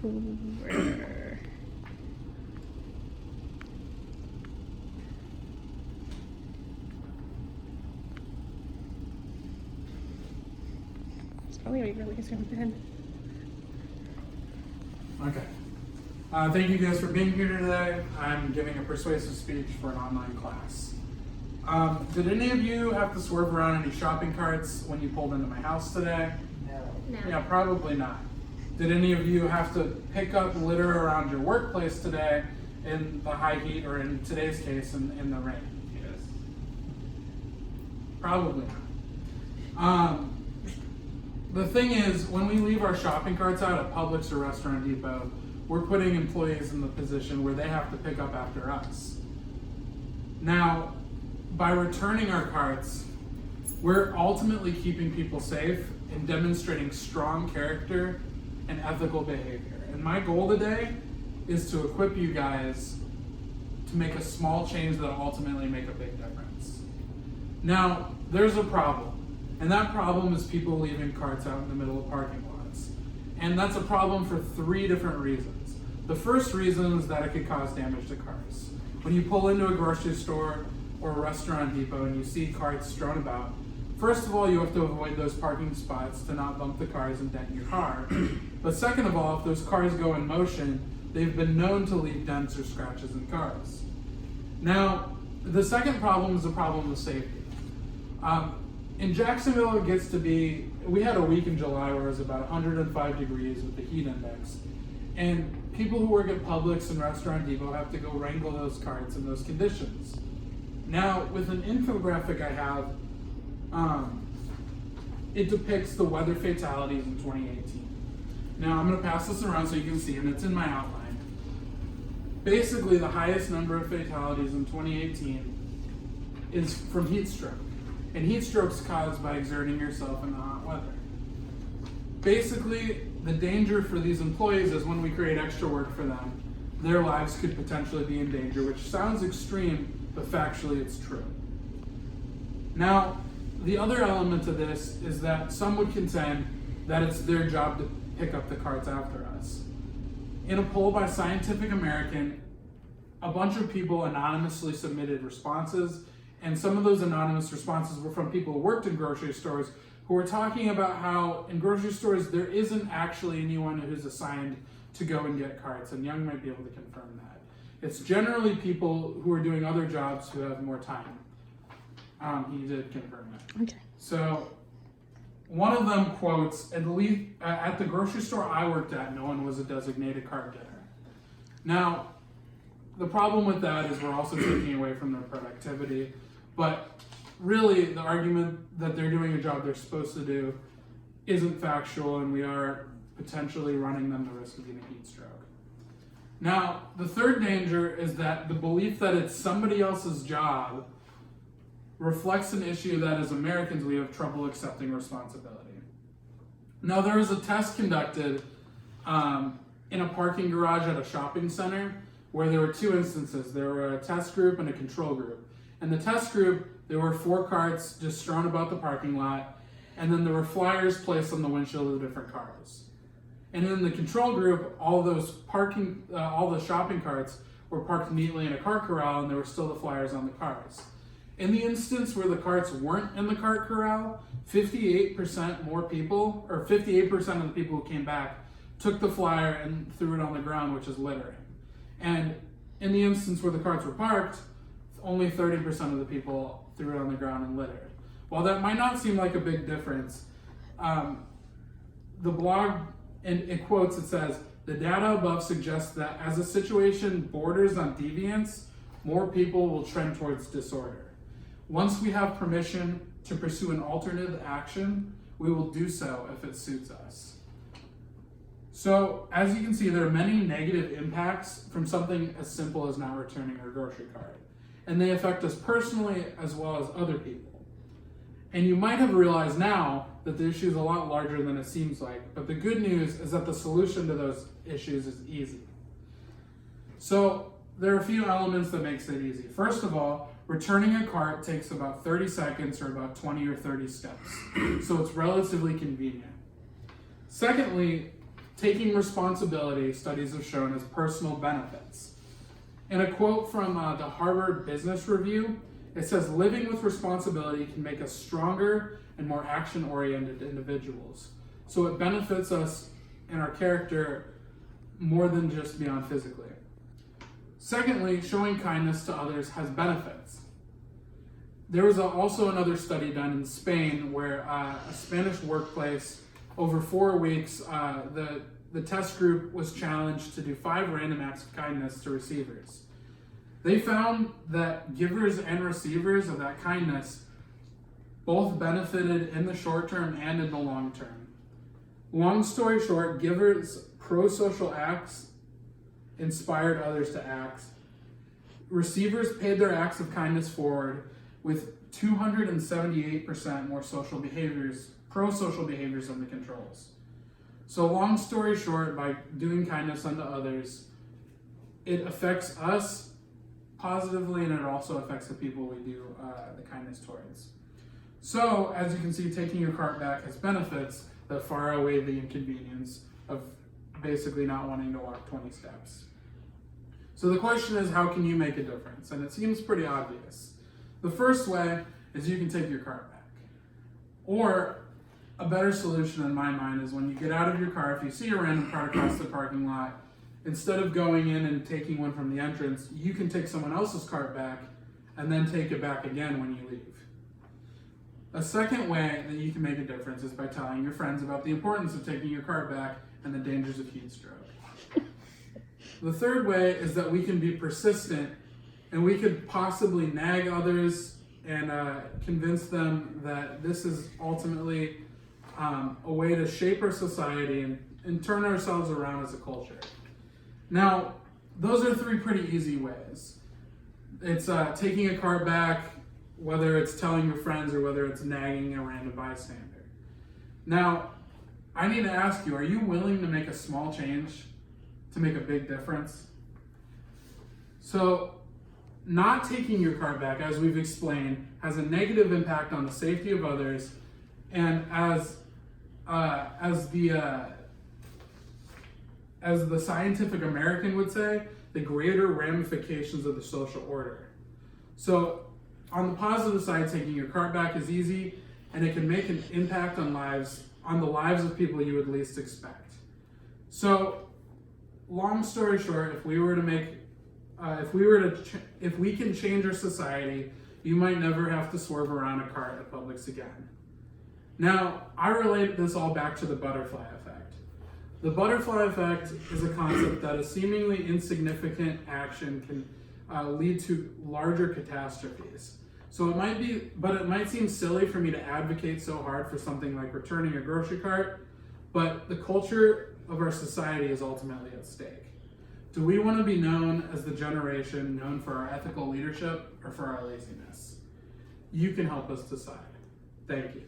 It's probably really zoomed in. Okay. Thank you guys for being here today. I'm giving a persuasive speech for an online class. Did any of you have to swerve around any shopping carts when you pulled into my house today? No. Yeah, probably not. Did any of you have to pick up litter around your workplace today in the high heat, or in today's case, in the rain? Yes. Probably not. The thing is, when we leave our shopping carts out at Publix or Restaurant Depot, we're putting employees in the position where they have to pick up after us. Now, by returning our carts, we're ultimately keeping people safe and demonstrating strong character and ethical behavior. And my goal today is to equip you guys to make a small change that will ultimately make a big difference. Now, there's a problem. And that problem is people leaving carts out in the middle of parking lots. And that's a problem for 3 different reasons. The first reason is that it could cause damage to cars. When you pull into a grocery store or a restaurant depot and you see carts strewn about, first of all, you have to avoid those parking spots to not bump the cars and dent your car. But second of all, if those cars go in motion, they've been known to leave dents or scratches in cars. Now, the second problem is the problem with safety. In Jacksonville, it gets to be, we had a week in July where it was about 105 degrees with the heat index. And people who work at Publix and Restaurant Depot have to go wrangle those carts in those conditions. Now, with an infographic I have, it depicts the weather fatalities in 2018. Now, I'm going to pass this around so you can see, and it's in my outline. Basically, the highest number of fatalities in 2018 is from heat stroke. And heat stroke's caused by exerting yourself in the hot weather. Basically, the danger for these employees is when we create extra work for them, their lives could potentially be in danger, which sounds extreme, but factually it's true. Now, the other element to this is that some would contend that it's their job to pick up the carts after us. In a poll by Scientific American, a bunch of people anonymously submitted responses, and some of those anonymous responses were from people who worked in grocery stores who were talking about how in grocery stores there isn't actually anyone who's assigned to go and get carts, and Young might be able to confirm that. It's generally people who are doing other jobs who have more time. He did confirm that. Okay. So one of them quotes, at least at the grocery store I worked at, no one was a designated cart getter. Now, the problem with that is we're also taking away from their productivity, but really the argument that they're doing a job they're supposed to do isn't factual, and we are potentially running them the risk of getting heat stroke. Now, the third danger is that the belief that it's somebody else's job reflects an issue that as Americans we have trouble accepting responsibility. Now, there was a test conducted in a parking garage at a shopping center where there were 2 instances. There were a test group and a control group. In the test group, there were 4 carts just strewn about the parking lot, and then there were flyers placed on the windshield of the different cars. And in the control group, all the shopping carts were parked neatly in a car corral, and there were still the flyers on the cars. In the instance where the carts weren't in the cart corral, 58% more people, or 58% of the people who came back, took the flyer and threw it on the ground, which is littering. And in the instance where the carts were parked, only 30% of the people threw it on the ground and littered. While that might not seem like a big difference, the blog, and it quotes, it says, "The data above suggests that as a situation borders on deviance, more people will trend towards disorder. Once we have permission to pursue an alternative action, we will do so if it suits us." So, as you can see, there are many negative impacts from something as simple as not returning our grocery cart. And they affect us personally as well as other people. And you might have realized now that the issue is a lot larger than it seems like, but the good news is that the solution to those issues is easy. So, there are a few elements that makes it easy. First of all, returning a cart takes about 30 seconds or about 20 or 30 steps, so it's relatively convenient. Secondly, taking responsibility, studies have shown, has personal benefits. In a quote from the Harvard Business Review, it says, "Living with responsibility can make us stronger and more action-oriented individuals." So it benefits us in our character more than just beyond physically. Secondly, showing kindness to others has benefits. There was also another study done in Spain where a Spanish workplace, over 4 weeks, the test group was challenged to do 5 random acts of kindness to receivers. They found that givers and receivers of that kindness both benefited in the short term and in the long term. Long story short, givers' pro-social acts inspired others to act. Receivers paid their acts of kindness forward with 278% more pro-social behaviors than the controls. So long story short, by doing kindness unto others, it affects us positively, and it also affects the people we do the kindness towards. So, as you can see, taking your cart back has benefits that far outweigh the inconvenience of basically not wanting to walk 20 steps. So the question is, how can you make a difference? And it seems pretty obvious. The first way is you can take your cart back. Or a better solution in my mind is when you get out of your car, if you see a random cart across the parking lot, instead of going in and taking one from the entrance, you can take someone else's cart back and then take it back again when you leave. A second way that you can make a difference is by telling your friends about the importance of taking your cart back and the dangers of heat stroke. The third way is that we can be persistent, and we could possibly nag others and convince them that this is ultimately a way to shape our society and turn ourselves around as a culture. Now, those are 3 pretty easy ways. It's taking a cart back, whether it's telling your friends or whether it's nagging a random bystander. Now, I need to ask you, are you willing to make a small change to make a big difference? So, not taking your cart back, as we've explained, has a negative impact on the safety of others, and as the Scientific American would say, the greater ramifications of the social order. So, on the positive side, taking your cart back is easy, and it can make an impact on the lives of people you would least expect. So, long story short, if we can change our society, you might never have to swerve around a cart at Publix again. Now, I relate this all back to the butterfly effect. The butterfly effect is a concept that a seemingly insignificant action can lead to larger catastrophes. So it might seem silly for me to advocate so hard for something like returning a grocery cart, but the culture of our society is ultimately at stake. Do we want to be known as the generation known for our ethical leadership or for our laziness? You can help us decide. Thank you.